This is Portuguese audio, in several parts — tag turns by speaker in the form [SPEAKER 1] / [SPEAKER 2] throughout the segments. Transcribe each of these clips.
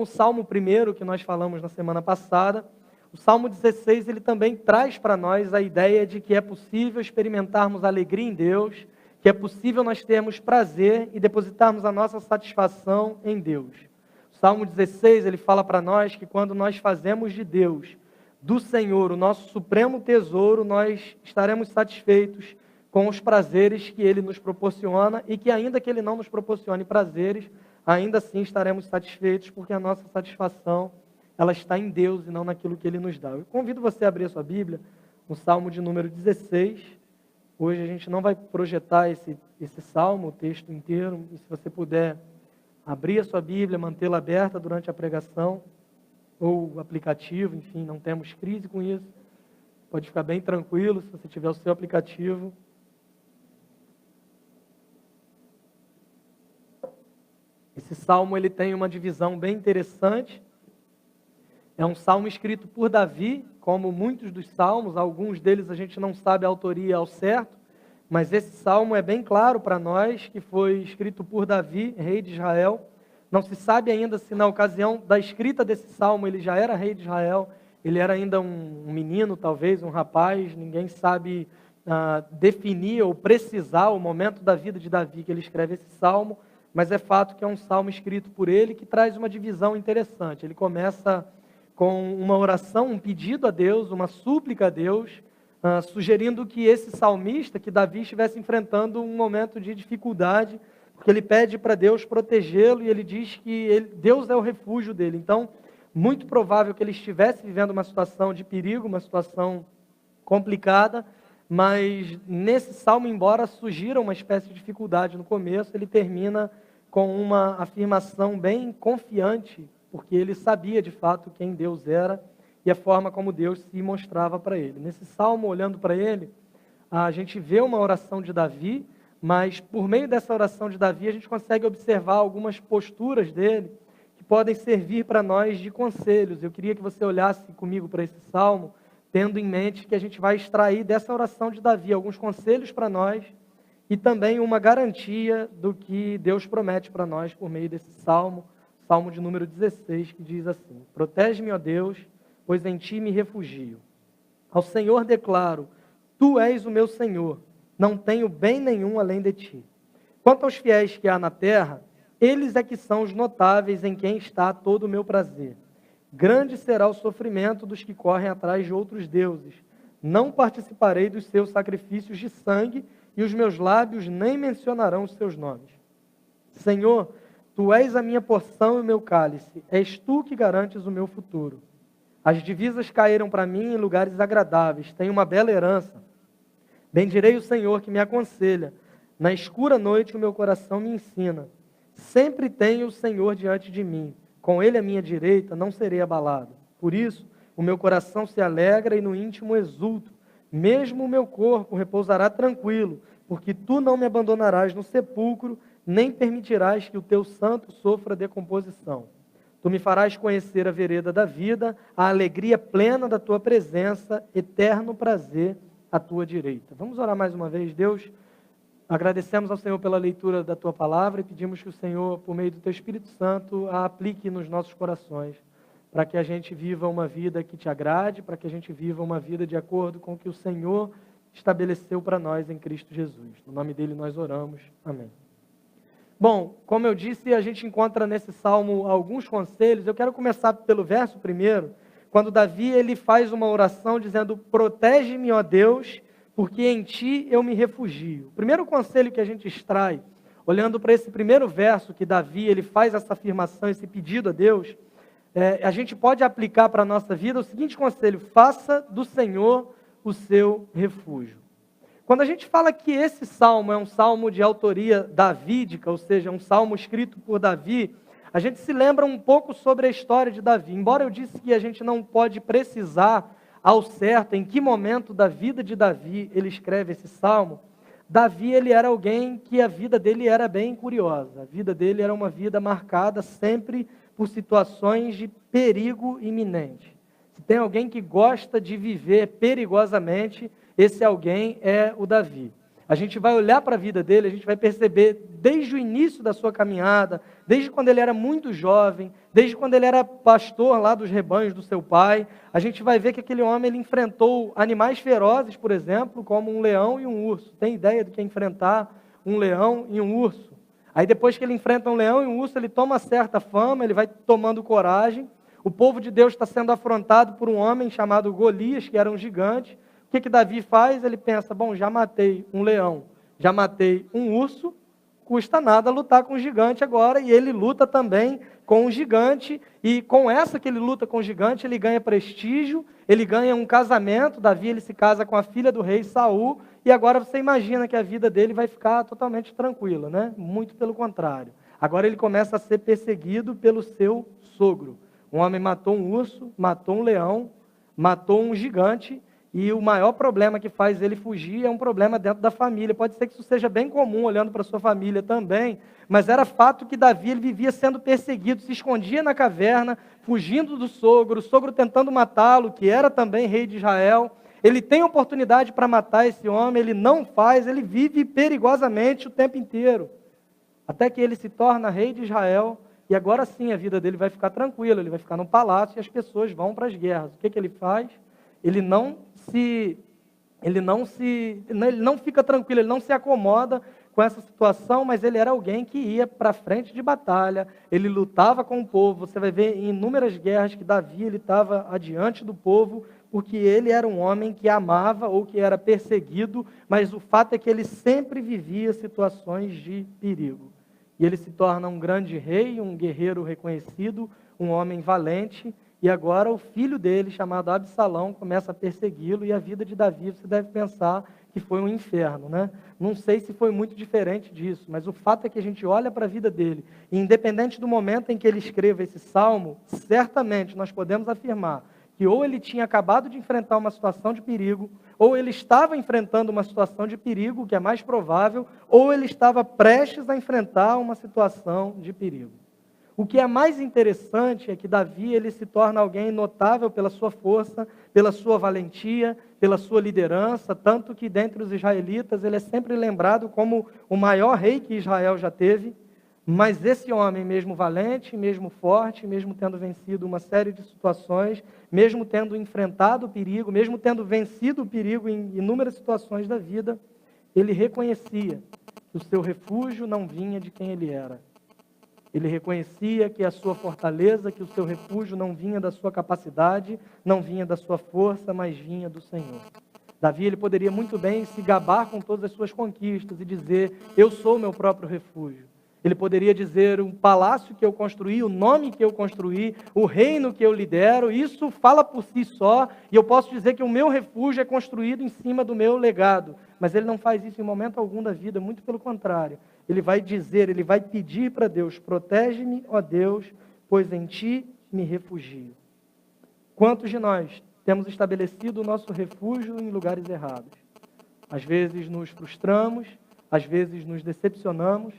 [SPEAKER 1] O Salmo 1 que nós falamos na semana passada, o Salmo 16, ele também traz para nós a ideia de que é possível experimentarmos alegria em Deus, que é possível nós termos prazer e depositarmos a nossa satisfação em Deus. O Salmo 16, ele fala para nós que quando nós fazemos de Deus, do Senhor, o nosso supremo tesouro, nós estaremos satisfeitos com os prazeres que Ele nos proporciona e que ainda que Ele não nos proporcione prazeres, ainda assim estaremos satisfeitos porque a nossa satisfação ela está em Deus e não naquilo que Ele nos dá. Eu convido você a abrir a sua Bíblia, no Salmo de número 16. Hoje a gente não vai projetar esse Salmo, o texto inteiro, e se você puder abrir a sua Bíblia, mantê-la aberta durante a pregação, ou o aplicativo, enfim, não temos crise com isso. Pode ficar bem tranquilo se você tiver o seu aplicativo. Esse salmo ele tem uma divisão bem interessante. É um salmo escrito por Davi, como muitos dos salmos, alguns deles a gente não sabe a autoria ao certo, mas esse salmo é bem claro para nós que foi escrito por Davi, rei de Israel. Não se sabe ainda se na ocasião da escrita desse salmo ele já era rei de Israel, ele era ainda um menino, talvez, um rapaz, ninguém sabe definir ou precisar o momento da vida de Davi que ele escreve esse salmo, mas é fato que é um salmo escrito por ele que traz uma divisão interessante. Ele começa com uma oração, um pedido a Deus, uma súplica a Deus, sugerindo que esse salmista, que Davi estivesse enfrentando um momento de dificuldade, porque ele pede para Deus protegê-lo e ele diz que Deus é o refúgio dele. Então, muito provável que ele estivesse vivendo uma situação de perigo, uma situação complicada, mas nesse salmo, embora surgira uma espécie de dificuldade no começo, ele termina com uma afirmação bem confiante, porque ele sabia de fato quem Deus era e a forma como Deus se mostrava para ele. Nesse salmo, olhando para ele, a gente vê uma oração de Davi, mas por meio dessa oração de Davi, a gente consegue observar algumas posturas dele que podem servir para nós de conselhos. Eu queria que você olhasse comigo para esse salmo, tendo em mente que a gente vai extrair dessa oração de Davi alguns conselhos para nós e também uma garantia do que Deus promete para nós por meio desse salmo, salmo de número 16, que diz assim: protege-me, ó Deus, pois em ti me refugio. Ao Senhor declaro, tu és o meu Senhor, não tenho bem nenhum além de ti. Quanto aos fiéis que há na terra, eles é que são os notáveis em quem está todo o meu prazer. Grande será o sofrimento dos que correm atrás de outros deuses. Não participarei dos seus sacrifícios de sangue, e os meus lábios nem mencionarão os seus nomes. Senhor, tu és a minha porção e o meu cálice, és tu que garantes o meu futuro. As divisas caíram para mim em lugares agradáveis, tenho uma bela herança. Bendirei o Senhor que me aconselha. Na escura noite o meu coração me ensina. Sempre tenho o Senhor diante de mim. Com Ele à minha direita não serei abalado. Por isso, o meu coração se alegra e no íntimo exulto. Mesmo o meu corpo repousará tranquilo, porque Tu não me abandonarás no sepulcro, nem permitirás que o Teu santo sofra decomposição. Tu me farás conhecer a vereda da vida, a alegria plena da Tua presença, eterno prazer à Tua direita. Vamos orar mais uma vez, Deus. Agradecemos ao Senhor pela leitura da Tua palavra e pedimos que o Senhor, por meio do Teu Espírito Santo, a aplique nos nossos corações, para que a gente viva uma vida que Te agrade, para que a gente viva uma vida de acordo com o que o Senhor estabeleceu para nós em Cristo Jesus. No nome dEle nós oramos. Amém. Bom, como eu disse, a gente encontra nesse salmo alguns conselhos. Eu quero começar pelo verso primeiro, quando Davi ele faz uma oração dizendo: protege-me, ó Deus, porque em Ti eu me refugio. O primeiro conselho que a gente extrai, olhando para esse primeiro verso que Davi ele faz essa afirmação, esse pedido a Deus, a gente pode aplicar para a nossa vida o seguinte conselho: faça do Senhor o seu refúgio. Quando a gente fala que esse salmo é um salmo de autoria davídica, ou seja, um salmo escrito por Davi, a gente se lembra um pouco sobre a história de Davi. Embora eu disse que a gente não pode precisar ao certo em que momento da vida de Davi ele escreve esse salmo, Davi ele era alguém que a vida dele era bem curiosa. A vida dele era uma vida marcada sempre por situações de perigo iminente. Se tem alguém que gosta de viver perigosamente, esse alguém é o Davi. A gente vai olhar para a vida dele, a gente vai perceber desde o início da sua caminhada, desde quando ele era muito jovem, desde quando ele era pastor lá dos rebanhos do seu pai, a gente vai ver que aquele homem ele enfrentou animais ferozes, por exemplo, como um leão e um urso. Tem ideia do que é enfrentar um leão e um urso? Aí depois que ele enfrenta um leão e um urso, ele toma certa fama, ele vai tomando coragem. O povo de Deus está sendo afrontado por um homem chamado Golias, que era um gigante. O que Davi faz? Ele pensa, bom, já matei um leão, já matei um urso, custa nada lutar com o gigante agora, e ele luta também com o gigante, e com essa que ele luta com o gigante, ele ganha prestígio, ele ganha um casamento. Davi ele se casa com a filha do rei Saul, e agora você imagina que a vida dele vai ficar totalmente tranquila, né? Muito pelo contrário. Agora ele começa a ser perseguido pelo seu sogro. Um homem matou um urso, matou um leão, matou um gigante, e o maior problema que faz ele fugir é um problema dentro da família. Pode ser que isso seja bem comum, olhando para a sua família também, mas era fato que Davi ele vivia sendo perseguido, se escondia na caverna, fugindo do sogro, o sogro tentando matá-lo, que era também rei de Israel. Ele tem oportunidade para matar esse homem, ele não faz, ele vive perigosamente o tempo inteiro, até que ele se torna rei de Israel, e agora sim a vida dele vai ficar tranquila, ele vai ficar no palácio e as pessoas vão para as guerras. O que ele faz? Ele não fica tranquilo, ele não se acomoda com essa situação, mas ele era alguém que ia para frente de batalha, ele lutava com o povo. Você vai ver em inúmeras guerras que Davi ele estava adiante do povo, porque ele era um homem que amava ou que era perseguido, mas o fato é que ele sempre vivia situações de perigo. E ele se torna um grande rei, um guerreiro reconhecido, um homem valente. E agora o filho dele, chamado Absalão, começa a persegui-lo, e a vida de Davi, você deve pensar que foi um inferno, né? Não sei se foi muito diferente disso, mas o fato é que a gente olha para a vida dele, e independente do momento em que ele escreva esse salmo, certamente nós podemos afirmar que ou ele tinha acabado de enfrentar uma situação de perigo, ou ele estava enfrentando uma situação de perigo, que é mais provável, ou ele estava prestes a enfrentar uma situação de perigo. O que é mais interessante é que Davi ele se torna alguém notável pela sua força, pela sua valentia, pela sua liderança, tanto que dentre os israelitas ele é sempre lembrado como o maior rei que Israel já teve. Mas esse homem, mesmo valente, mesmo forte, mesmo tendo vencido uma série de situações, mesmo tendo enfrentado o perigo, mesmo tendo vencido o perigo em inúmeras situações da vida, ele reconhecia que o seu refúgio não vinha de quem ele era. Ele reconhecia que a sua fortaleza, que o seu refúgio não vinha da sua capacidade, não vinha da sua força, mas vinha do Senhor. Davi ele poderia muito bem se gabar com todas as suas conquistas e dizer, eu sou o meu próprio refúgio. Ele poderia dizer, o palácio que eu construí, o nome que eu construí, o reino que eu lidero, isso fala por si só, e eu posso dizer que o meu refúgio é construído em cima do meu legado. Mas ele não faz isso em momento algum da vida, muito pelo contrário. Ele vai dizer, ele vai pedir para Deus, protege-me, ó Deus, pois em ti me refugio. Quantos de nós temos estabelecido o nosso refúgio em lugares errados? Às vezes nos frustramos, às vezes nos decepcionamos,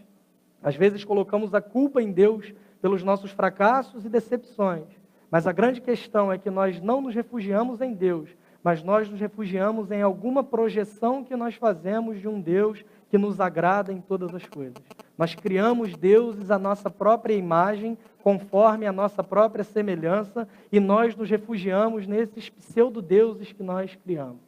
[SPEAKER 1] às vezes colocamos a culpa em Deus pelos nossos fracassos e decepções. Mas a grande questão é que nós não nos refugiamos em Deus, mas nós nos refugiamos em alguma projeção que nós fazemos de um Deus que nos agrada em todas as coisas. Nós criamos deuses à nossa própria imagem, conforme a nossa própria semelhança, e nós nos refugiamos nesses pseudo-deuses que nós criamos.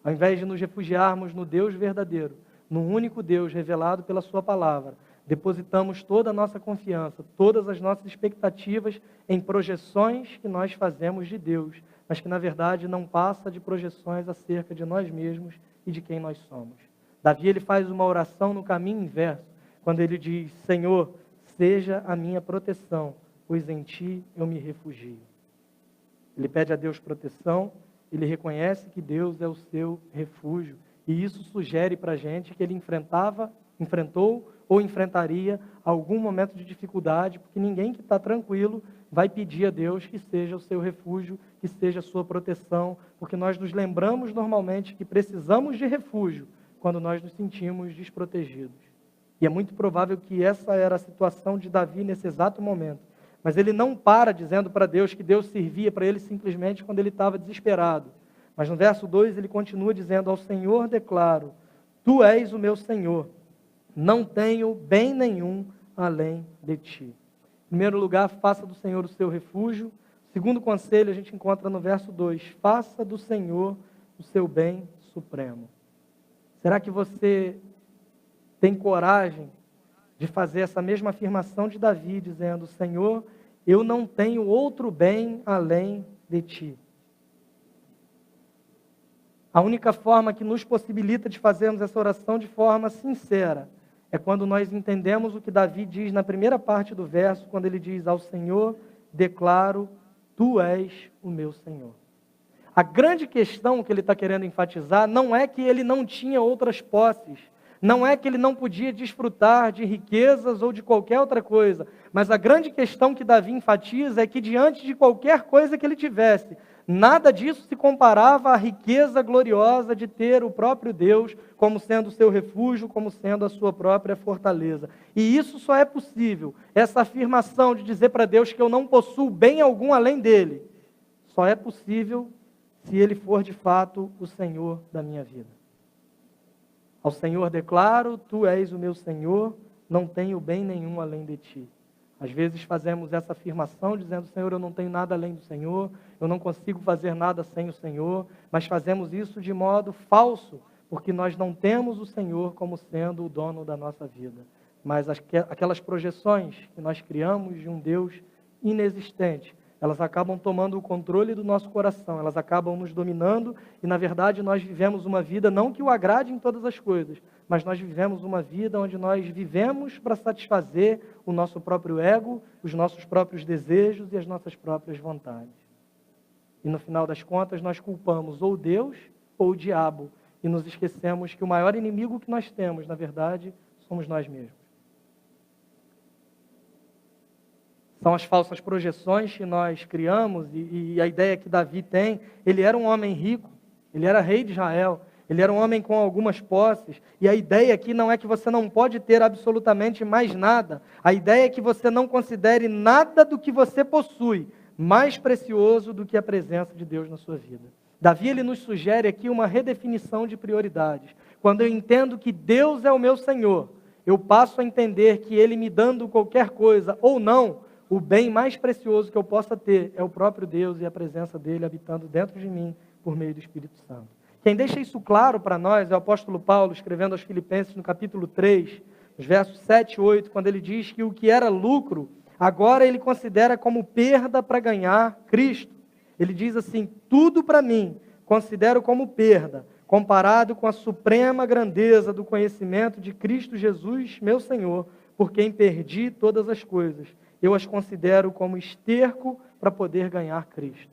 [SPEAKER 1] Ao invés de nos refugiarmos no Deus verdadeiro, no único Deus revelado pela sua palavra, depositamos toda a nossa confiança, todas as nossas expectativas em projeções que nós fazemos de Deus, mas que na verdade não passa de projeções acerca de nós mesmos e de quem nós somos. Davi ele faz uma oração no caminho inverso, quando ele diz, Senhor, seja a minha proteção, pois em ti eu me refugio. Ele pede a Deus proteção, ele reconhece que Deus é o seu refúgio, e isso sugere para a gente que ele enfrentou ou enfrentaria algum momento de dificuldade, porque ninguém que está tranquilo vai pedir a Deus que seja o seu refúgio, que seja a sua proteção, porque nós nos lembramos normalmente que precisamos de refúgio quando nós nos sentimos desprotegidos. E é muito provável que essa era a situação de Davi nesse exato momento. Mas ele não para dizendo para Deus que Deus servia para ele simplesmente quando ele estava desesperado. Mas no verso 2 ele continua dizendo, ao Senhor declaro, Tu és o meu Senhor, não tenho bem nenhum além de ti. Em primeiro lugar, faça do Senhor o seu refúgio. Segundo conselho, a gente encontra no verso 2, faça do Senhor o seu bem supremo. Será que você tem coragem de fazer essa mesma afirmação de Davi, dizendo, Senhor, eu não tenho outro bem além de ti? A única forma que nos possibilita de fazermos essa oração de forma sincera é quando nós entendemos o que Davi diz na primeira parte do verso, quando ele diz, ao Senhor declaro, tu és o meu Senhor. A grande questão que ele está querendo enfatizar não é que ele não tinha outras posses, não é que ele não podia desfrutar de riquezas ou de qualquer outra coisa, mas a grande questão que Davi enfatiza é que diante de qualquer coisa que ele tivesse, nada disso se comparava à riqueza gloriosa de ter o próprio Deus como sendo o seu refúgio, como sendo a sua própria fortaleza. E isso só é possível, essa afirmação de dizer para Deus que eu não possuo bem algum além dele, só é possível se ele for de fato o Senhor da minha vida. Ao Senhor declaro, tu és o meu Senhor, não tenho bem nenhum além de ti. Às vezes fazemos essa afirmação dizendo, Senhor, eu não tenho nada além do Senhor, eu não consigo fazer nada sem o Senhor, mas fazemos isso de modo falso, porque nós não temos o Senhor como sendo o dono da nossa vida. Mas aquelas projeções que nós criamos de um Deus inexistente, elas acabam tomando o controle do nosso coração, elas acabam nos dominando e, na verdade, nós vivemos uma vida não que o agrade em todas as coisas, mas nós vivemos uma vida onde nós vivemos para satisfazer o nosso próprio ego, os nossos próprios desejos e as nossas próprias vontades. E, no final das contas, nós culpamos ou Deus ou o diabo e nos esquecemos que o maior inimigo que nós temos, na verdade, somos nós mesmos. São as falsas projeções que nós criamos e a ideia que Davi tem. Ele era um homem rico, ele era rei de Israel, ele era um homem com algumas posses. E a ideia aqui não é que você não pode ter absolutamente mais nada. A ideia é que você não considere nada do que você possui mais precioso do que a presença de Deus na sua vida. Davi ele nos sugere aqui uma redefinição de prioridades. Quando eu entendo que Deus é o meu Senhor, eu passo a entender que Ele me dando qualquer coisa ou não, o bem mais precioso que eu possa ter é o próprio Deus e a presença dEle habitando dentro de mim por meio do Espírito Santo. Quem deixa isso claro para nós é o apóstolo Paulo, escrevendo aos Filipenses no capítulo 3, nos versos 7 e 8, quando ele diz que o que era lucro, agora ele considera como perda para ganhar Cristo. Ele diz assim, tudo para mim considero como perda, comparado com a suprema grandeza do conhecimento de Cristo Jesus, meu Senhor, por quem perdi todas as coisas. Eu as considero como esterco para poder ganhar Cristo.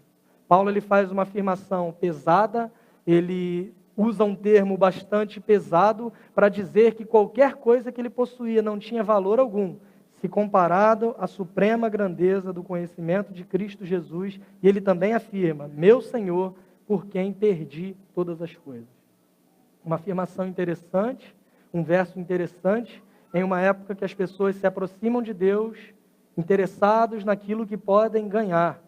[SPEAKER 1] Paulo ele faz uma afirmação pesada, ele usa um termo bastante pesado para dizer que qualquer coisa que ele possuía não tinha valor algum, se comparado à suprema grandeza do conhecimento de Cristo Jesus. E ele também afirma, meu Senhor, por quem perdi todas as coisas. Uma afirmação interessante, um verso interessante, em uma época que as pessoas se aproximam de Deus interessados naquilo que podem ganhar.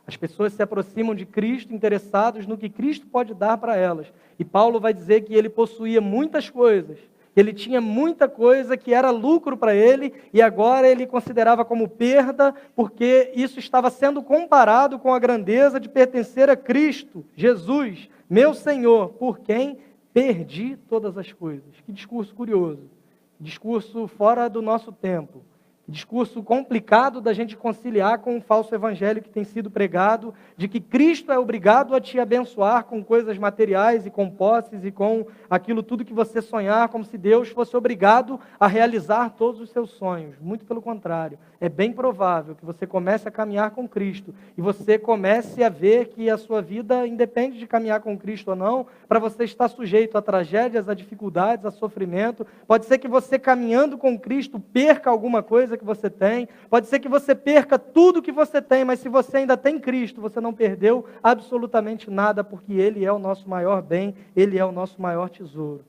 [SPEAKER 1] As pessoas se aproximam de Cristo interessados no que Cristo pode dar para elas. E Paulo vai dizer que ele possuía muitas coisas, ele tinha muita coisa que era lucro para ele e agora ele considerava como perda, porque isso estava sendo comparado com a grandeza de pertencer a Cristo, Jesus, meu Senhor, por quem perdi todas as coisas. Que discurso curioso, discurso fora do nosso tempo. Discurso complicado da gente conciliar com o falso evangelho que tem sido pregado, de que Cristo é obrigado a te abençoar com coisas materiais e com posses e com aquilo tudo que você sonhar, como se Deus fosse obrigado a realizar todos os seus sonhos. Muito pelo contrário, é bem provável que você comece a caminhar com Cristo e você comece a ver que a sua vida independe de caminhar com Cristo ou não, para você estar sujeito a tragédias, a dificuldades, a sofrimento. Pode ser que você caminhando com Cristo perca alguma coisa que você tem, pode ser que você perca tudo que você tem, mas se você ainda tem Cristo, você não perdeu absolutamente nada, porque Ele é o nosso maior bem, Ele é o nosso maior tesouro.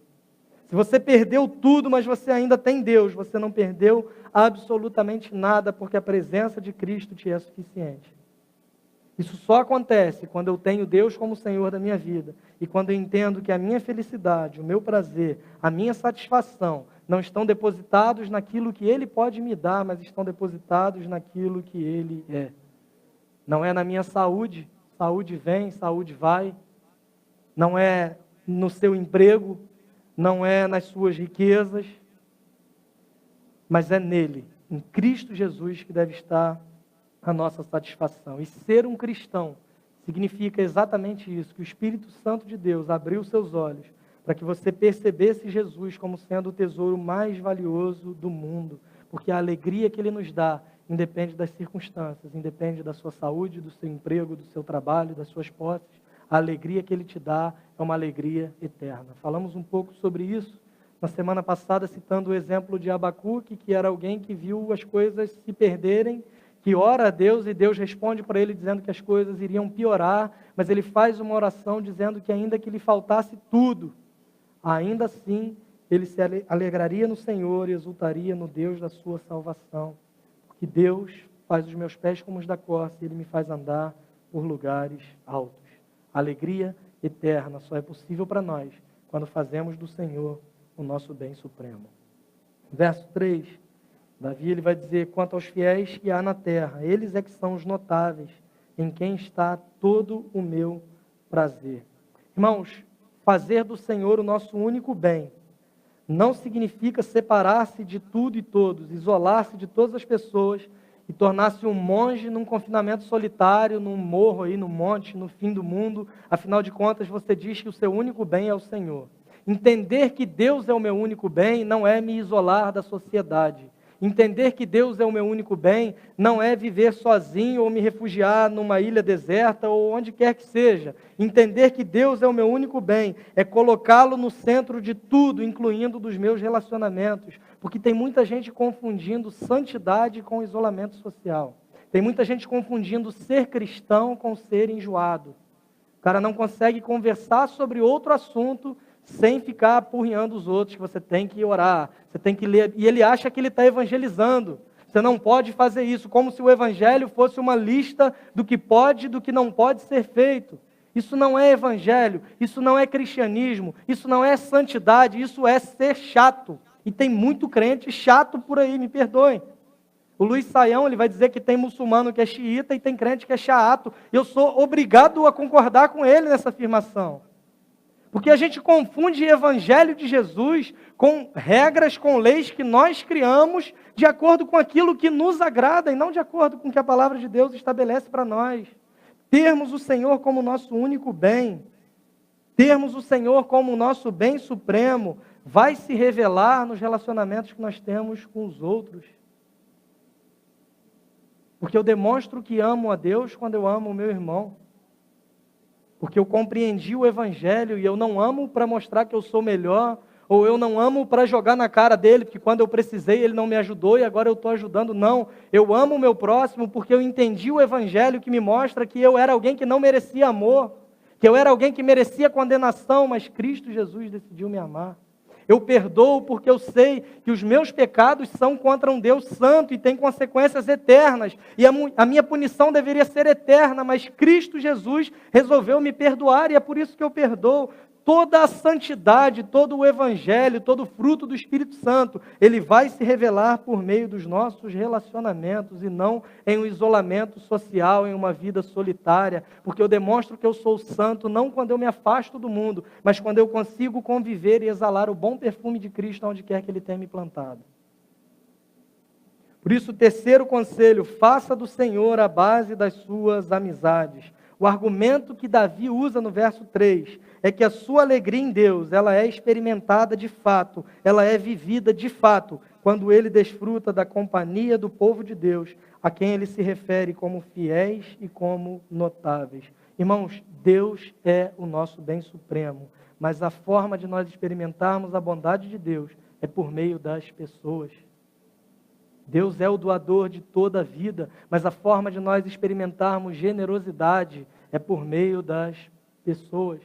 [SPEAKER 1] Se você perdeu tudo, mas você ainda tem Deus, você não perdeu absolutamente nada, porque a presença de Cristo te é suficiente. Isso só acontece quando eu tenho Deus como Senhor da minha vida e quando eu entendo que a minha felicidade, o meu prazer, a minha satisfação não estão depositados naquilo que Ele pode me dar, mas estão depositados naquilo que Ele é. Não é na minha saúde, saúde vem, saúde vai. Não é no seu emprego, não é nas suas riquezas, mas é nele, em Cristo Jesus, que deve estar a nossa satisfação. E ser um cristão significa exatamente isso, que o Espírito Santo de Deus abriu seus olhos para que você percebesse Jesus como sendo o tesouro mais valioso do mundo, porque a alegria que Ele nos dá independe das circunstâncias, independe da sua saúde, do seu emprego, do seu trabalho, das suas posses. A alegria que Ele te dá é uma alegria eterna. Falamos um pouco sobre isso na semana passada, citando o exemplo de Abacuque, que era alguém que viu as coisas se perderem, que ora a Deus e Deus responde para ele dizendo que as coisas iriam piorar, mas ele faz uma oração dizendo que ainda que lhe faltasse tudo, ainda assim ele se alegraria no Senhor e exultaria no Deus da sua salvação. Porque Deus faz os meus pés como os da corça e Ele me faz andar por lugares altos. A alegria eterna só é possível para nós quando fazemos do Senhor o nosso bem supremo. Verso 3, Davi ele vai dizer, quanto aos fiéis que há na terra, eles é que são os notáveis, em quem está todo o meu prazer. Irmãos, fazer do Senhor o nosso único bem não significa separar-se de tudo e todos, isolar-se de todas as pessoas e tornar-se um monge num confinamento solitário, num morro aí, no monte, no fim do mundo. Afinal de contas, você diz que o seu único bem é o Senhor. Entender que Deus é o meu único bem não é me isolar da sociedade. Entender que Deus é o meu único bem não é viver sozinho ou me refugiar numa ilha deserta ou onde quer que seja. Entender que Deus é o meu único bem é colocá-lo no centro de tudo, incluindo dos meus relacionamentos. Porque tem muita gente confundindo santidade com isolamento social. Tem muita gente confundindo ser cristão com ser enjoado. O cara não consegue conversar sobre outro assunto sem ficar apurrinhando os outros, que você tem que orar, você tem que ler, e ele acha que ele está evangelizando. Você não pode fazer isso, como se o evangelho fosse uma lista do que pode e do que não pode ser feito. Isso não é evangelho, isso não é cristianismo, isso não é santidade, isso é ser chato. E tem muito crente chato por aí, me perdoem. O Luiz Saião, ele vai dizer que tem muçulmano que é xiita e tem crente que é chato. Eu sou obrigado a concordar com ele nessa afirmação. Porque a gente confunde o evangelho de Jesus com regras, com leis que nós criamos de acordo com aquilo que nos agrada e não de acordo com o que a palavra de Deus estabelece para nós. Termos o Senhor como nosso único bem, termos o Senhor como o nosso bem supremo, vai se revelar nos relacionamentos que nós temos com os outros. Porque eu demonstro que amo a Deus quando eu amo o meu irmão. Porque eu compreendi o evangelho e eu não amo para mostrar que eu sou melhor, ou eu não amo para jogar na cara dele, porque quando eu precisei ele não me ajudou e agora eu estou ajudando. Não, eu amo o meu próximo porque eu entendi o evangelho que me mostra que eu era alguém que não merecia amor, que eu era alguém que merecia condenação, mas Cristo Jesus decidiu me amar. Eu perdoo porque eu sei que os meus pecados são contra um Deus santo e têm consequências eternas. E a minha punição deveria ser eterna, mas Cristo Jesus resolveu me perdoar e é por isso que eu perdoo. Toda a santidade, todo o evangelho, todo o fruto do Espírito Santo, ele vai se revelar por meio dos nossos relacionamentos e não em um isolamento social, em uma vida solitária, porque eu demonstro que eu sou santo não quando eu me afasto do mundo, mas quando eu consigo conviver e exalar o bom perfume de Cristo onde quer que Ele tenha me plantado. Por isso, o terceiro conselho, faça do Senhor a base das suas amizades. O argumento que Davi usa no verso 3 é que a sua alegria em Deus, ela é experimentada de fato, ela é vivida de fato, quando ele desfruta da companhia do povo de Deus, a quem ele se refere como fiéis e como notáveis. Irmãos, Deus é o nosso bem supremo, mas a forma de nós experimentarmos a bondade de Deus é por meio das pessoas. Deus é o doador de toda a vida, mas a forma de nós experimentarmos generosidade é por meio das pessoas.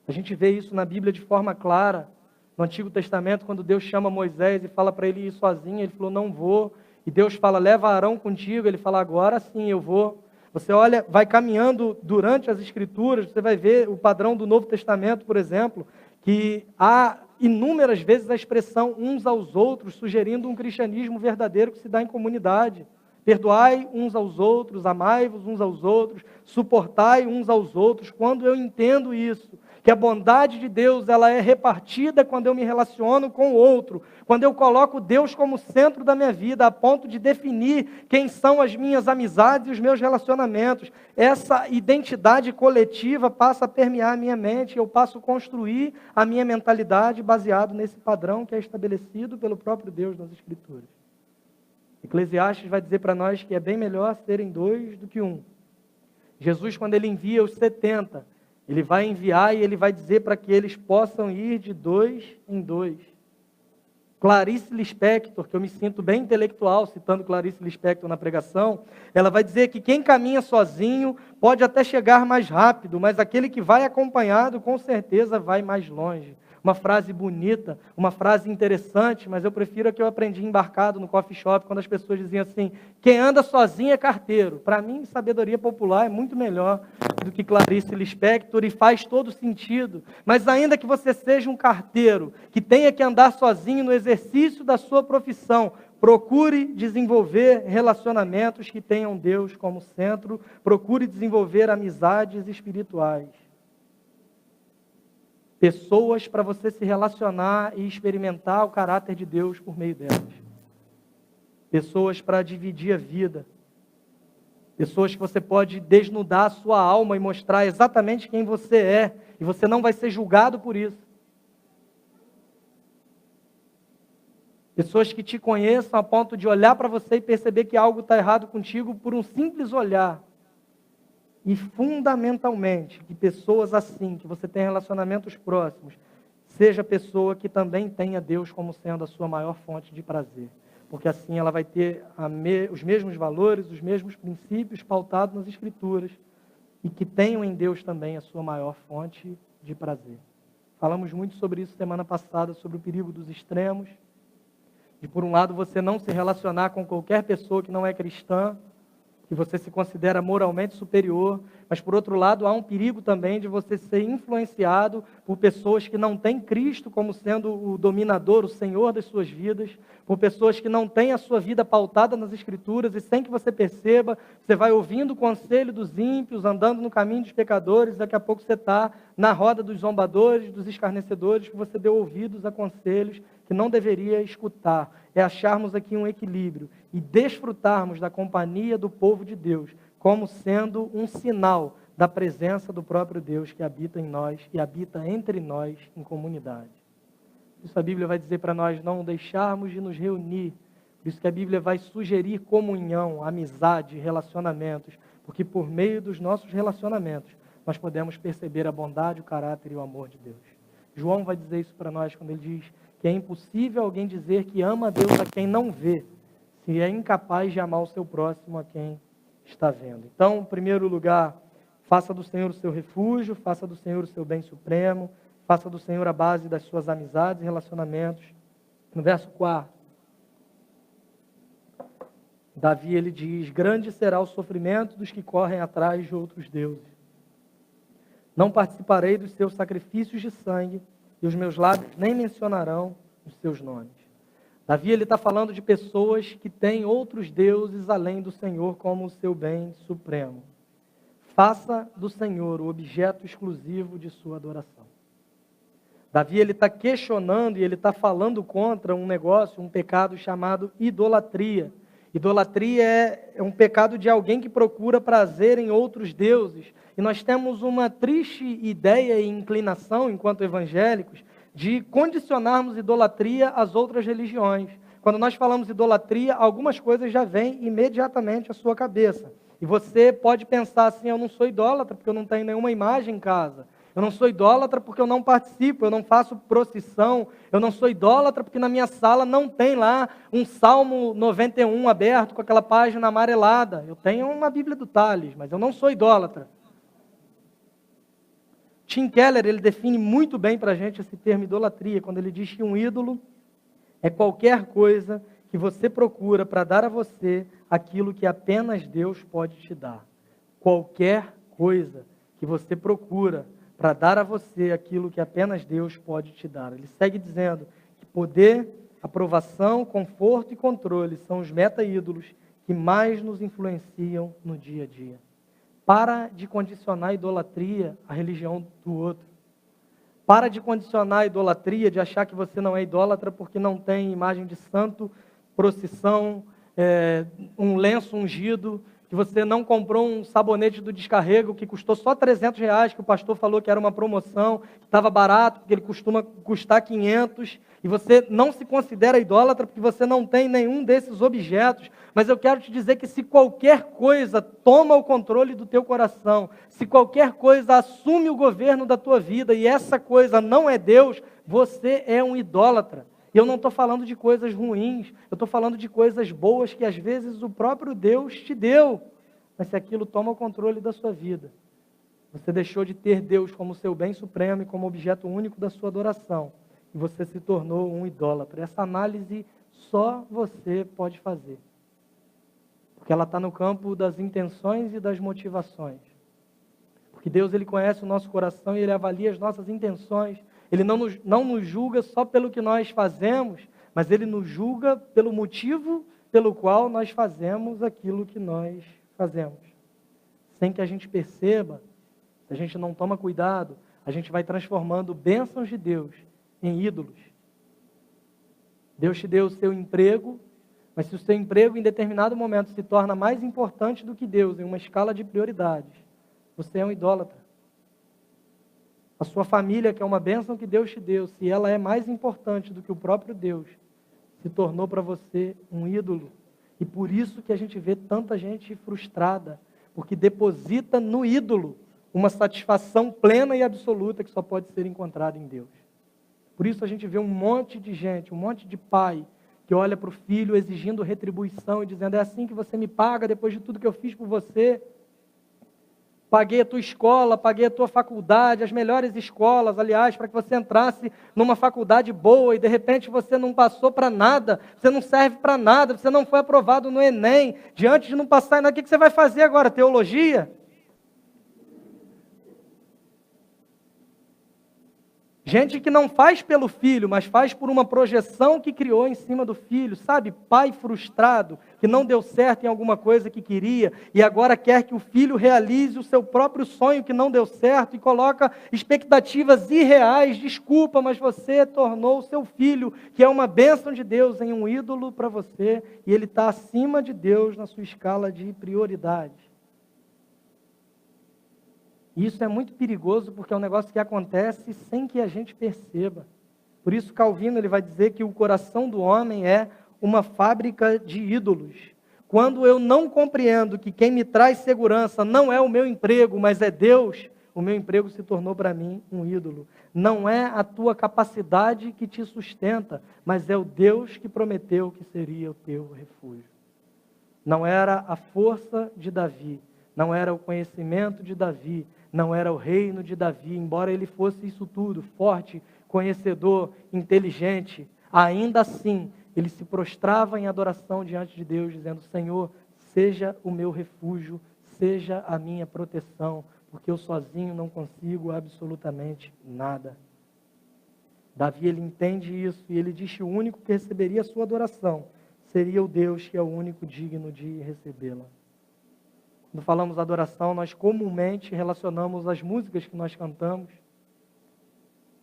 [SPEAKER 1] A gente vê isso na Bíblia de forma clara. No Antigo Testamento, quando Deus chama Moisés e fala para ele ir sozinho, ele falou, não vou. E Deus fala, leva Arão contigo. Ele fala, agora sim eu vou. Você olha, vai caminhando durante as Escrituras, você vai ver o padrão do Novo Testamento, por exemplo, que há inúmeras vezes a expressão uns aos outros, sugerindo um cristianismo verdadeiro que se dá em comunidade. Perdoai uns aos outros, amai-vos uns aos outros, suportai uns aos outros. Quando eu entendo isso, que a bondade de Deus ela é repartida quando eu me relaciono com o outro, quando eu coloco Deus como centro da minha vida, a ponto de definir quem são as minhas amizades e os meus relacionamentos, essa identidade coletiva passa a permear a minha mente, eu passo a construir a minha mentalidade baseado nesse padrão que é estabelecido pelo próprio Deus nas Escrituras. Eclesiastes vai dizer para nós que é bem melhor serem dois do que um. Jesus, quando ele envia os 70, ele vai enviar e ele vai dizer para que eles possam ir de 2 em 2. Clarice Lispector, que eu me sinto bem intelectual citando Clarice Lispector na pregação, ela vai dizer que quem caminha sozinho pode até chegar mais rápido, mas aquele que vai acompanhado com certeza vai mais longe. Uma frase bonita, uma frase interessante, mas eu prefiro a que eu aprendi embarcado no coffee shop, quando as pessoas diziam assim, quem anda sozinho é carteiro. Para mim, sabedoria popular é muito melhor do que Clarice Lispector e faz todo sentido. Mas ainda que você seja um carteiro, que tenha que andar sozinho no exercício da sua profissão, procure desenvolver relacionamentos que tenham Deus como centro, procure desenvolver amizades espirituais. Pessoas para você se relacionar e experimentar o caráter de Deus por meio delas. Pessoas para dividir a vida. Pessoas que você pode desnudar a sua alma e mostrar exatamente quem você é. E você não vai ser julgado por isso. Pessoas que te conheçam a ponto de olhar para você e perceber que algo está errado contigo por um simples olhar. E fundamentalmente, que pessoas assim, que você tem relacionamentos próximos, seja pessoa que também tenha Deus como sendo a sua maior fonte de prazer. Porque assim ela vai ter os mesmos valores, os mesmos princípios pautados nas Escrituras e que tenham em Deus também a sua maior fonte de prazer. Falamos muito sobre isso semana passada, sobre o perigo dos extremos, de por um lado você não se relacionar com qualquer pessoa que não é cristã, que você se considera moralmente superior, mas por outro lado há um perigo também de você ser influenciado por pessoas que não têm Cristo como sendo o dominador, o Senhor das suas vidas, por pessoas que não têm a sua vida pautada nas Escrituras e sem que você perceba, você vai ouvindo o conselho dos ímpios, andando no caminho dos pecadores, daqui a pouco você está na roda dos zombadores, dos escarnecedores, que você deu ouvidos a conselhos que não deveria escutar. É acharmos aqui um equilíbrio e desfrutarmos da companhia do povo de Deus como sendo um sinal da presença do próprio Deus que habita em nós e habita entre nós em comunidade. Por isso a Bíblia vai dizer para nós não deixarmos de nos reunir. Por isso que a Bíblia vai sugerir comunhão, amizade, relacionamentos, porque por meio dos nossos relacionamentos nós podemos perceber a bondade, o caráter e o amor de Deus. João vai dizer isso para nós quando ele diz que é impossível alguém dizer que ama a Deus a quem não vê, se é incapaz de amar o seu próximo a quem está vendo. Então, em primeiro lugar, faça do Senhor o seu refúgio, faça do Senhor o seu bem supremo, faça do Senhor a base das suas amizades e relacionamentos. No verso 4, Davi ele diz, grande será o sofrimento dos que correm atrás de outros deuses. Não participarei dos seus sacrifícios de sangue, e os meus lábios nem mencionarão os seus nomes. Davi ele está falando de pessoas que têm outros deuses além do Senhor como o seu bem supremo. Faça do Senhor o objeto exclusivo de sua adoração. Davi ele está questionando e ele está falando contra um negócio, um pecado chamado idolatria. Idolatria é um pecado de alguém que procura prazer em outros deuses. E nós temos uma triste ideia e inclinação, enquanto evangélicos, de condicionarmos idolatria às outras religiões. Quando nós falamos idolatria, algumas coisas já vêm imediatamente à sua cabeça. E você pode pensar assim, eu não sou idólatra porque eu não tenho nenhuma imagem em casa. Eu não sou idólatra porque eu não participo, eu não faço procissão. Eu não sou idólatra porque na minha sala não tem lá um Salmo 91 aberto com aquela página amarelada. Eu tenho uma Bíblia do Tales, mas eu não sou idólatra. Tim Keller, ele define muito bem para a gente esse termo idolatria, quando ele diz que um ídolo é qualquer coisa que você procura para dar a você aquilo que apenas Deus pode te dar. qualquer coisa que você procura para dar a você aquilo que apenas Deus pode te dar. Ele segue dizendo que poder, aprovação, conforto e controle são os meta-ídolos que mais nos influenciam no dia a dia. Para de condicionar a idolatria à religião do outro. Para de condicionar a idolatria, de achar que você não é idólatra porque não tem imagem de santo, procissão, um lenço ungido, que você não comprou um sabonete do descarrego que custou só R$300, que o pastor falou que era uma promoção, que estava barato, porque ele costuma custar 500, e você não se considera idólatra porque você não tem nenhum desses objetos. Mas eu quero te dizer que se qualquer coisa toma o controle do teu coração, se qualquer coisa assume o governo da tua vida, e essa coisa não é Deus, você é um idólatra. E eu não estou falando de coisas ruins, eu estou falando de coisas boas que às vezes o próprio Deus te deu. Mas se aquilo toma o controle da sua vida, você deixou de ter Deus como seu bem supremo e como objeto único da sua adoração, e você se tornou um idólatra. Essa análise só você pode fazer, porque ela está no campo das intenções e das motivações. Porque Deus, Ele conhece o nosso coração e Ele avalia as nossas intenções. Ele não nos julga só pelo que nós fazemos, mas Ele nos julga pelo motivo pelo qual nós fazemos aquilo que nós fazemos. Sem que a gente perceba, se a gente não toma cuidado, a gente vai transformando bênçãos de Deus em ídolos. Deus te deu o seu emprego, mas se o seu emprego em determinado momento se torna mais importante do que Deus, em uma escala de prioridades, você é um idólatra. A sua família, que é uma bênção que Deus te deu, se ela é mais importante do que o próprio Deus, se tornou para você um ídolo. E por isso que a gente vê tanta gente frustrada, porque deposita no ídolo uma satisfação plena e absoluta que só pode ser encontrada em Deus. Por isso a gente vê um monte de gente, um monte de pai, que olha para o filho exigindo retribuição e dizendo: é assim que você me paga depois de tudo que eu fiz por você? Paguei a tua escola, paguei a tua faculdade, as melhores escolas, aliás, para que você entrasse numa faculdade boa e de repente você não passou para nada, você não serve para nada, você não foi aprovado no Enem. Diante de não passar em nada, o que você vai fazer agora? Teologia? Gente que não faz pelo filho, mas faz por uma projeção que criou em cima do filho. Sabe, pai frustrado, que não deu certo em alguma coisa que queria, e agora quer que o filho realize o seu próprio sonho que não deu certo, e coloca expectativas irreais. Desculpa, mas você tornou o seu filho, que é uma bênção de Deus, em um ídolo para você, e ele está acima de Deus na sua escala de prioridade. Isso é muito perigoso porque é um negócio que acontece sem que a gente perceba. Por isso Calvino ele vai dizer que o coração do homem é uma fábrica de ídolos. Quando eu não compreendo que quem me traz segurança não é o meu emprego, mas é Deus, o meu emprego se tornou para mim um ídolo. Não é a tua capacidade que te sustenta, mas é o Deus que prometeu que seria o teu refúgio. Não era a força de Davi, não era o conhecimento de Davi, não era o reino de Davi, embora ele fosse isso tudo, forte, conhecedor, inteligente, ainda assim, ele se prostrava em adoração diante de Deus, dizendo: Senhor, seja o meu refúgio, seja a minha proteção, porque eu sozinho não consigo absolutamente nada. Davi, ele entende isso, e ele diz que o único que receberia a sua adoração seria o Deus que é o único digno de recebê-la. Quando falamos adoração, nós comumente relacionamos as músicas que nós cantamos,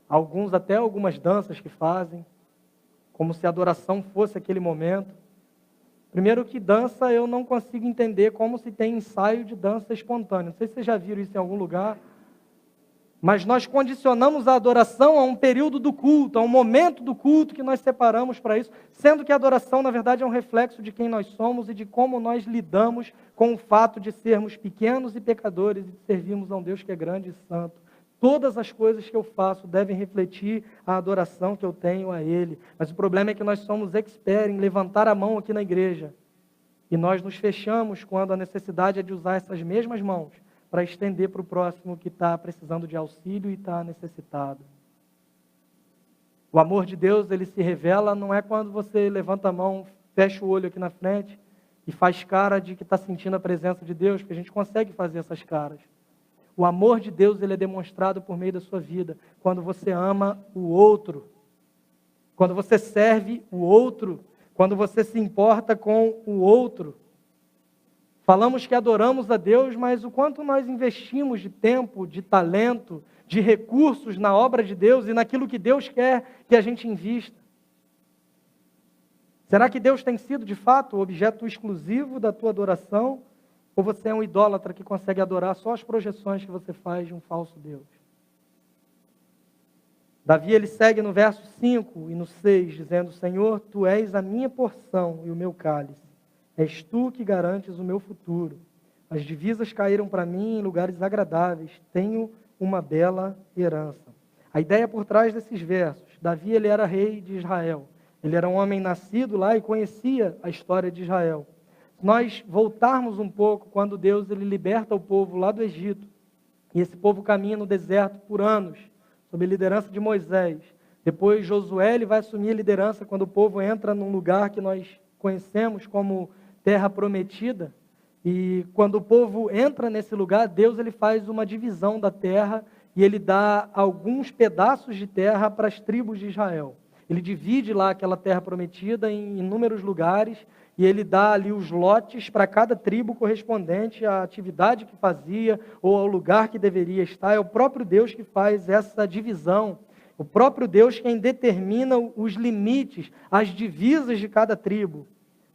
[SPEAKER 1] alguns até algumas danças que fazem, como se a adoração fosse aquele momento. Primeiro que dança eu não consigo entender como se tem ensaio de dança espontânea. Não sei se vocês já viram isso em algum lugar, mas nós condicionamos a adoração a um período do culto, a um momento do culto que nós separamos para isso, sendo que a adoração, na verdade, é um reflexo de quem nós somos e de como nós lidamos com o fato de sermos pequenos e pecadores e de servirmos a um Deus que é grande e santo. Todas as coisas que eu faço devem refletir a adoração que eu tenho a Ele. Mas o problema é que nós somos experts em levantar a mão aqui na igreja. E nós nos fechamos quando a necessidade é de usar essas mesmas mãos para estender para o próximo que está precisando de auxílio e está necessitado. O amor de Deus, ele se revela não é quando você levanta a mão, fecha o olho aqui na frente e faz cara de que está sentindo a presença de Deus, porque a gente consegue fazer essas caras. O amor de Deus, ele é demonstrado por meio da sua vida, quando você ama o outro, quando você serve o outro, quando você se importa com o outro. Falamos que adoramos a Deus, mas o quanto nós investimos de tempo, de talento, de recursos na obra de Deus e naquilo que Deus quer que a gente invista. Será que Deus tem sido, de fato, o objeto exclusivo da tua adoração? Ou você é um idólatra que consegue adorar só as projeções que você faz de um falso Deus? Davi, ele segue no verso 5 e no 6, dizendo: Senhor, Tu és a minha porção e o meu cálice. És Tu que garantes o meu futuro. As divisas caíram para mim em lugares agradáveis. Tenho uma bela herança. A ideia por trás desses versos: Davi, ele era rei de Israel. Ele era um homem nascido lá e conhecia a história de Israel. Nós voltarmos um pouco quando Deus ele liberta o povo lá do Egito, e esse povo caminha no deserto por anos, sob a liderança de Moisés. Depois Josué ele vai assumir a liderança quando o povo entra num lugar que nós conhecemos como Terra Prometida. E quando o povo entra nesse lugar, Deus ele faz uma divisão da terra e ele dá alguns pedaços de terra para as tribos de Israel. Ele divide lá aquela terra prometida em inúmeros lugares e ele dá ali os lotes para cada tribo correspondente à atividade que fazia ou ao lugar que deveria estar. É o próprio Deus que faz essa divisão. O próprio Deus quem determina os limites, as divisas de cada tribo.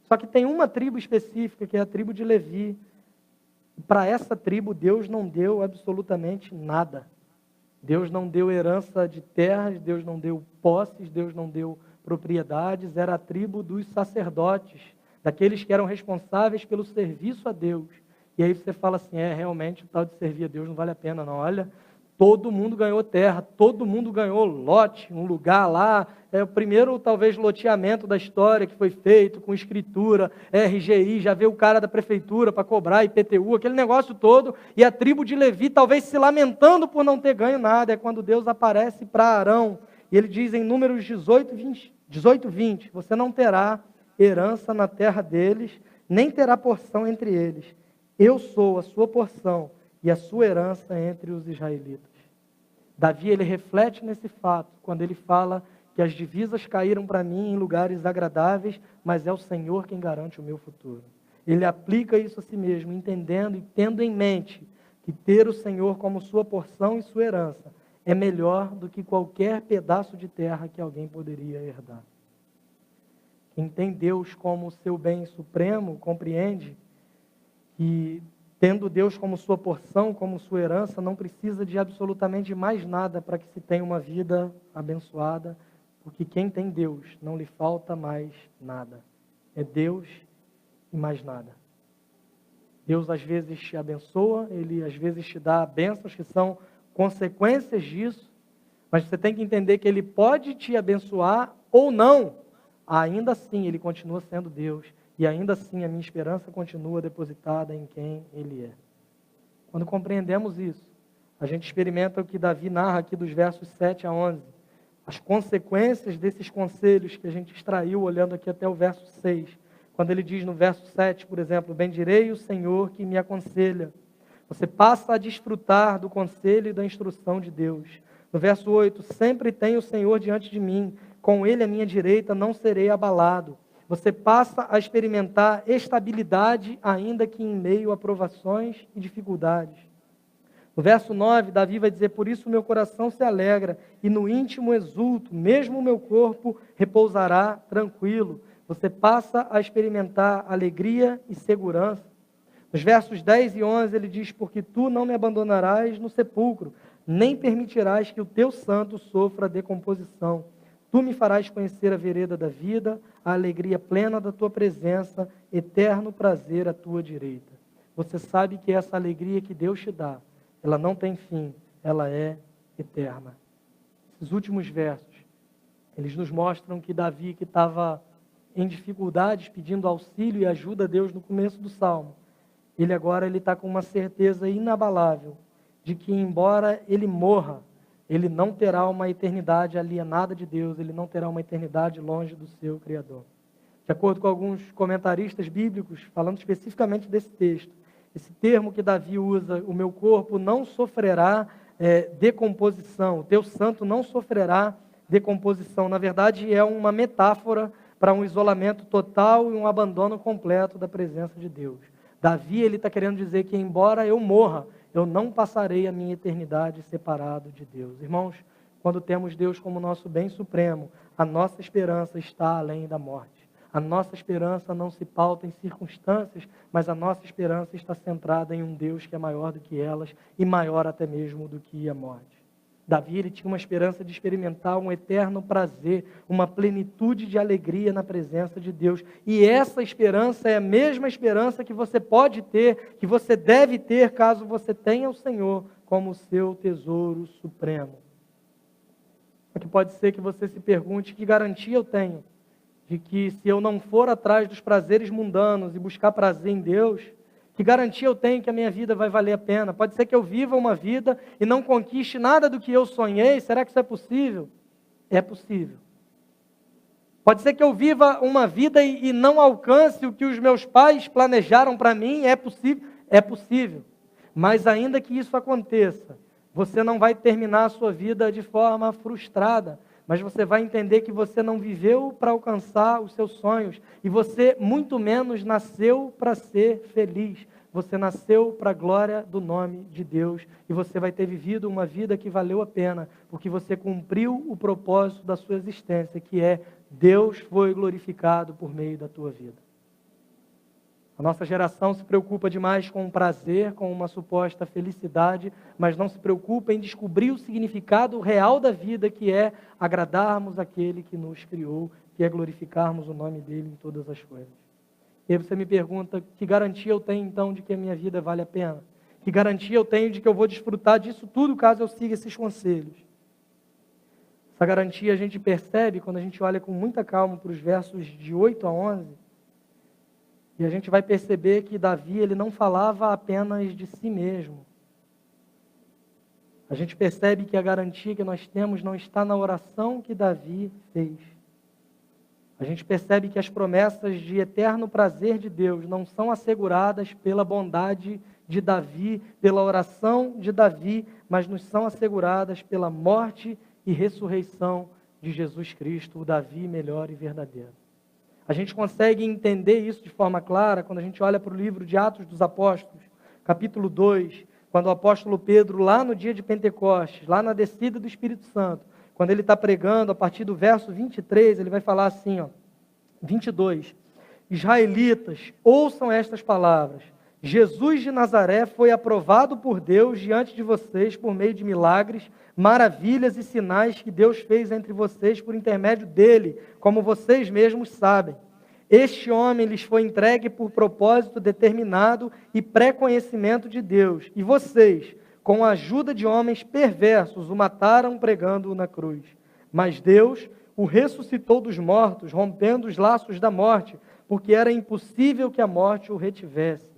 [SPEAKER 1] Só que tem uma tribo específica, que é a tribo de Levi. Para essa tribo, Deus não deu absolutamente nada. Deus não deu herança de terras, Deus não deu posses, Deus não deu propriedades. Era a tribo dos sacerdotes, daqueles que eram responsáveis pelo serviço a Deus. E aí você fala assim, realmente o tal de servir a Deus não vale a pena não. Olha, todo mundo ganhou terra, todo mundo ganhou lote, um lugar lá. É o primeiro, talvez, loteamento da história que foi feito com escritura, RGI, já veio o cara da prefeitura para cobrar IPTU, aquele negócio todo, e a tribo de Levi talvez se lamentando por não ter ganho nada. É quando Deus aparece para Arão, e ele diz em Números 18, 20, você não terá herança na terra deles, nem terá porção entre eles. Eu sou a sua porção e a sua herança entre os israelitas. Davi, ele reflete nesse fato, quando ele fala que as divisas caíram para mim em lugares agradáveis, mas é o Senhor quem garante o meu futuro. Ele aplica isso a si mesmo, entendendo e tendo em mente que ter o Senhor como sua porção e sua herança é melhor do que qualquer pedaço de terra que alguém poderia herdar. Quem tem Deus como seu bem supremo, compreende que, tendo Deus como sua porção, como sua herança, não precisa de absolutamente mais nada para que se tenha uma vida abençoada, porque quem tem Deus não lhe falta mais nada. É Deus e mais nada. Deus às vezes te abençoa, Ele às vezes te dá bênçãos que são consequências disso, mas você tem que entender que Ele pode te abençoar ou não, ainda assim Ele continua sendo Deus. E ainda assim a minha esperança continua depositada em quem Ele é. Quando compreendemos isso, a gente experimenta o que Davi narra aqui dos versos 7 a 11. As consequências desses conselhos que a gente extraiu olhando aqui até o verso 6. Quando ele diz no verso 7, por exemplo, bendirei o Senhor que me aconselha. Você passa a desfrutar do conselho e da instrução de Deus. No verso 8, sempre tem o Senhor diante de mim, com Ele à minha direita não serei abalado. Você passa a experimentar estabilidade, ainda que em meio a provações e dificuldades. No verso 9, Davi vai dizer, por isso meu coração se alegra, e no íntimo exulto, mesmo o meu corpo repousará tranquilo. Você passa a experimentar alegria e segurança. Nos versos 10 e 11, ele diz, porque tu não me abandonarás no sepulcro, nem permitirás que o teu santo sofra decomposição. Tu me farás conhecer a vereda da vida, a alegria plena da tua presença, eterno prazer à tua direita. Você sabe que essa alegria que Deus te dá, ela não tem fim, ela é eterna. Esses últimos versos, eles nos mostram que Davi, que estava em dificuldades, pedindo auxílio e ajuda a Deus no começo do Salmo, ele agora está com uma certeza inabalável de que, embora ele morra, ele não terá uma eternidade alienada de Deus, ele não terá uma eternidade longe do seu Criador. De acordo com alguns comentaristas bíblicos, falando especificamente desse texto, esse termo que Davi usa, o meu corpo não sofrerá decomposição, o teu santo não sofrerá decomposição. Na verdade, é uma metáfora para um isolamento total e um abandono completo da presença de Deus. Davi, ele está querendo dizer que, embora eu morra, eu não passarei a minha eternidade separado de Deus. Irmãos, quando temos Deus como nosso bem supremo, a nossa esperança está além da morte. A nossa esperança não se pauta em circunstâncias, mas a nossa esperança está centrada em um Deus que é maior do que elas e maior até mesmo do que a morte. Davi, ele tinha uma esperança de experimentar um eterno prazer, uma plenitude de alegria na presença de Deus. E essa esperança é a mesma esperança que você pode ter, que você deve ter, caso você tenha o Senhor como seu tesouro supremo. Porque pode ser que você se pergunte: que garantia eu tenho de que, se eu não for atrás dos prazeres mundanos e buscar prazer em Deus, que garantia eu tenho que a minha vida vai valer a pena? Pode ser que eu viva uma vida e não conquiste nada do que eu sonhei. Será que isso é possível? É possível. Pode ser que eu viva uma vida e não alcance o que os meus pais planejaram para mim. É possível? É possível. Mas ainda que isso aconteça, você não vai terminar a sua vida de forma frustrada, mas você vai entender que você não viveu para alcançar os seus sonhos, e você muito menos nasceu para ser feliz. Você nasceu para a glória do nome de Deus, e você vai ter vivido uma vida que valeu a pena, porque você cumpriu o propósito da sua existência, que é: Deus foi glorificado por meio da tua vida. A nossa geração se preocupa demais com o prazer, com uma suposta felicidade, mas não se preocupa em descobrir o significado real da vida, que é agradarmos aquele que nos criou, que é glorificarmos o nome dele em todas as coisas. E aí você me pergunta: que garantia eu tenho então de que a minha vida vale a pena? Que garantia eu tenho de que eu vou desfrutar disso tudo caso eu siga esses conselhos? Essa garantia a gente percebe quando a gente olha com muita calma para os versos de 8 a 11, e a gente vai perceber que Davi, ele não falava apenas de si mesmo. A gente percebe que a garantia que nós temos não está na oração que Davi fez. A gente percebe que as promessas de eterno prazer de Deus não são asseguradas pela bondade de Davi, pela oração de Davi, mas nos são asseguradas pela morte e ressurreição de Jesus Cristo, o Davi melhor e verdadeiro. A gente consegue entender isso de forma clara quando a gente olha para o livro de Atos dos Apóstolos, capítulo 2, quando o apóstolo Pedro, lá no dia de Pentecostes, lá na descida do Espírito Santo, quando ele está pregando, a partir do verso 23, ele vai falar assim, 22, Israelitas, ouçam estas palavras: Jesus de Nazaré foi aprovado por Deus diante de vocês por meio de milagres, maravilhas e sinais que Deus fez entre vocês por intermédio dele, como vocês mesmos sabem. Este homem lhes foi entregue por propósito determinado e pré-conhecimento de Deus, e vocês, com a ajuda de homens perversos, o mataram pregando-o na cruz. Mas Deus o ressuscitou dos mortos, rompendo os laços da morte, porque era impossível que a morte o retivesse.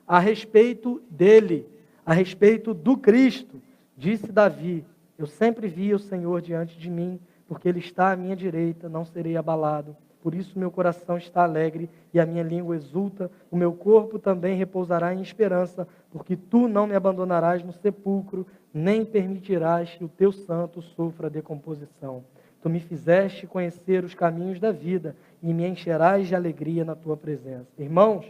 [SPEAKER 1] A respeito dele, a respeito do Cristo, disse Davi: eu sempre vi o Senhor diante de mim, porque ele está à minha direita, não serei abalado. Por isso meu coração está alegre e a minha língua exulta, o meu corpo também repousará em esperança, porque tu não me abandonarás no sepulcro, nem permitirás que o teu santo sofra decomposição. Tu me fizeste conhecer os caminhos da vida e me encherás de alegria na tua presença. Irmãos,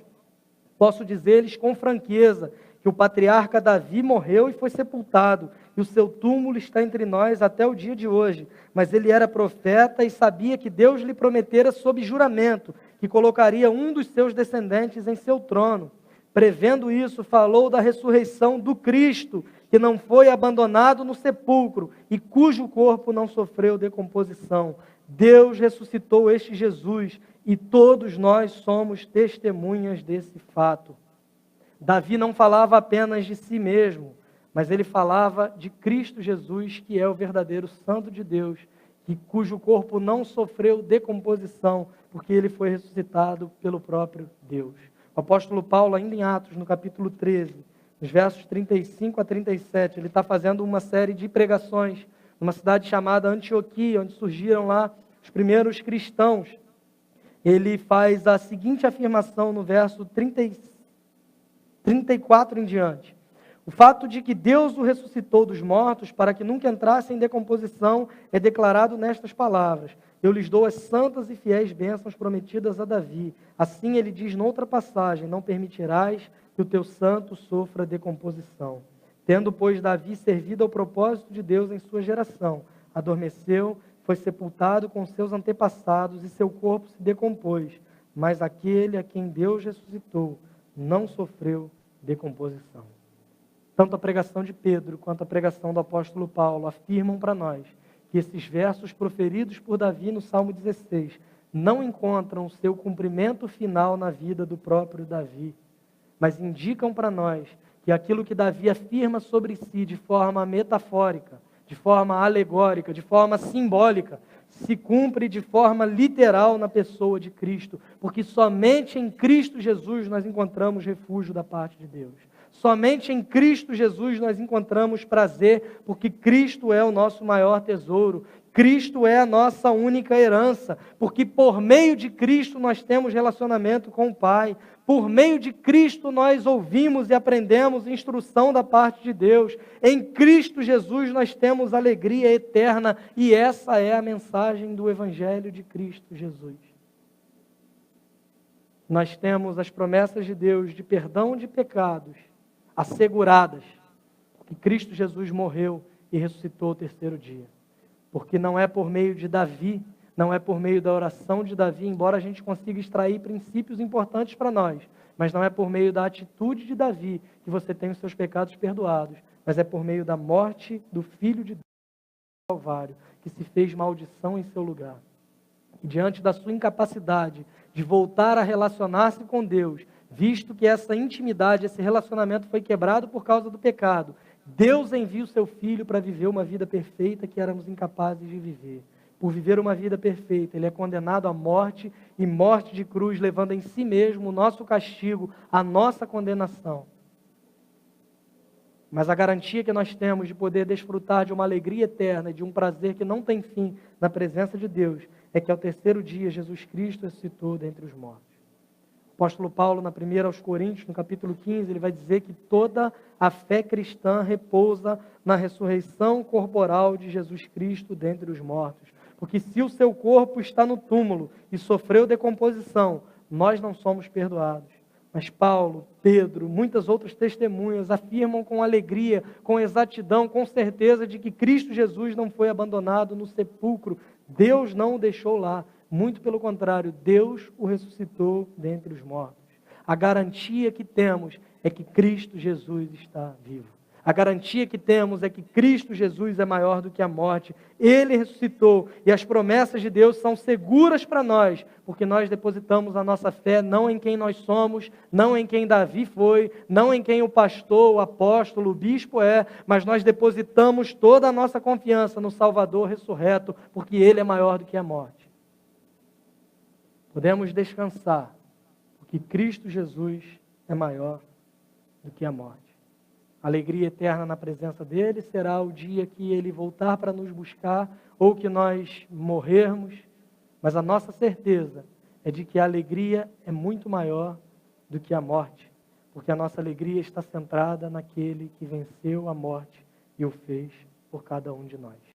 [SPEAKER 1] posso dizer-lhes com franqueza que o patriarca Davi morreu e foi sepultado, e o seu túmulo está entre nós até o dia de hoje. Mas ele era profeta e sabia que Deus lhe prometera sob juramento que colocaria um dos seus descendentes em seu trono. Prevendo isso, falou da ressurreição do Cristo, que não foi abandonado no sepulcro e cujo corpo não sofreu decomposição. Deus ressuscitou este Jesus e todos nós somos testemunhas desse fato. Davi não falava apenas de si mesmo, mas ele falava de Cristo Jesus, que é o verdadeiro Santo de Deus, cujo corpo não sofreu decomposição, porque ele foi ressuscitado pelo próprio Deus. O apóstolo Paulo, ainda em Atos, no capítulo 13, nos versos 35 a 37, ele está fazendo uma série de pregações numa cidade chamada Antioquia, onde surgiram lá os primeiros cristãos. ele faz a seguinte afirmação no verso 34 em diante. O fato de que Deus o ressuscitou dos mortos para que nunca entrasse em decomposição é declarado nestas palavras: eu lhes dou as santas e fiéis bênçãos prometidas a Davi. Assim ele diz noutra passagem: não permitirás que o teu santo sofra decomposição. Tendo, pois, Davi servido ao propósito de Deus em sua geração, adormeceu, foi sepultado com seus antepassados e seu corpo se decompôs. Mas aquele a quem Deus ressuscitou não sofreu decomposição. Tanto a pregação de Pedro quanto a pregação do apóstolo Paulo afirmam para nós que esses versos proferidos por Davi no Salmo 16 não encontram o seu cumprimento final na vida do próprio Davi, mas indicam para nós que aquilo que Davi afirma sobre si de forma metafórica, de forma alegórica, de forma simbólica, se cumpre de forma literal na pessoa de Cristo, porque somente em Cristo Jesus nós encontramos refúgio da parte de Deus. Somente em Cristo Jesus nós encontramos prazer, porque Cristo é o nosso maior tesouro. Cristo é a nossa única herança, porque por meio de Cristo nós temos relacionamento com o Pai. Por meio de Cristo nós ouvimos e aprendemos instrução da parte de Deus. Em Cristo Jesus nós temos alegria eterna, e essa é a mensagem do Evangelho de Cristo Jesus. Nós temos as promessas de Deus de perdão de pecados asseguradas, que Cristo Jesus morreu e ressuscitou ao terceiro dia. Porque não é por meio de Davi, não é por meio da oração de Davi, embora a gente consiga extrair princípios importantes para nós, mas não é por meio da atitude de Davi que você tem os seus pecados perdoados, mas é por meio da morte do Filho de Deus no Calvário, que se fez maldição em seu lugar. E diante da sua incapacidade de voltar a relacionar-se com Deus, visto que essa intimidade, esse relacionamento foi quebrado por causa do pecado, Deus envia o seu Filho para viver uma vida perfeita que éramos incapazes de viver. Por viver uma vida perfeita, ele é condenado à morte, e morte de cruz, levando em si mesmo o nosso castigo, a nossa condenação. Mas a garantia que nós temos de poder desfrutar de uma alegria eterna, de um prazer que não tem fim na presença de Deus, é que ao terceiro dia Jesus Cristo ressuscitou dentre os mortos. O apóstolo Paulo, na 1 aos Coríntios, no capítulo 15, ele vai dizer que toda a fé cristã repousa na ressurreição corporal de Jesus Cristo dentre os mortos. Porque se o seu corpo está no túmulo e sofreu decomposição, nós não somos perdoados. Mas Paulo, Pedro, muitas outras testemunhas afirmam com alegria, com exatidão, com certeza de que Cristo Jesus não foi abandonado no sepulcro. Deus não o deixou lá. Muito pelo contrário, Deus o ressuscitou dentre os mortos. A garantia que temos é que Cristo Jesus está vivo. A garantia que temos é que Cristo Jesus é maior do que a morte. Ele ressuscitou e as promessas de Deus são seguras para nós, porque nós depositamos a nossa fé não em quem nós somos, não em quem Davi foi, não em quem o pastor, o apóstolo, o bispo é, mas nós depositamos toda a nossa confiança no Salvador ressurreto, porque Ele é maior do que a morte. Podemos descansar, porque Cristo Jesus é maior do que a morte. Alegria eterna na presença dele será o dia que ele voltar para nos buscar ou que nós morrermos, mas a nossa certeza é de que a alegria é muito maior do que a morte, porque a nossa alegria está centrada naquele que venceu a morte e o fez por cada um de nós.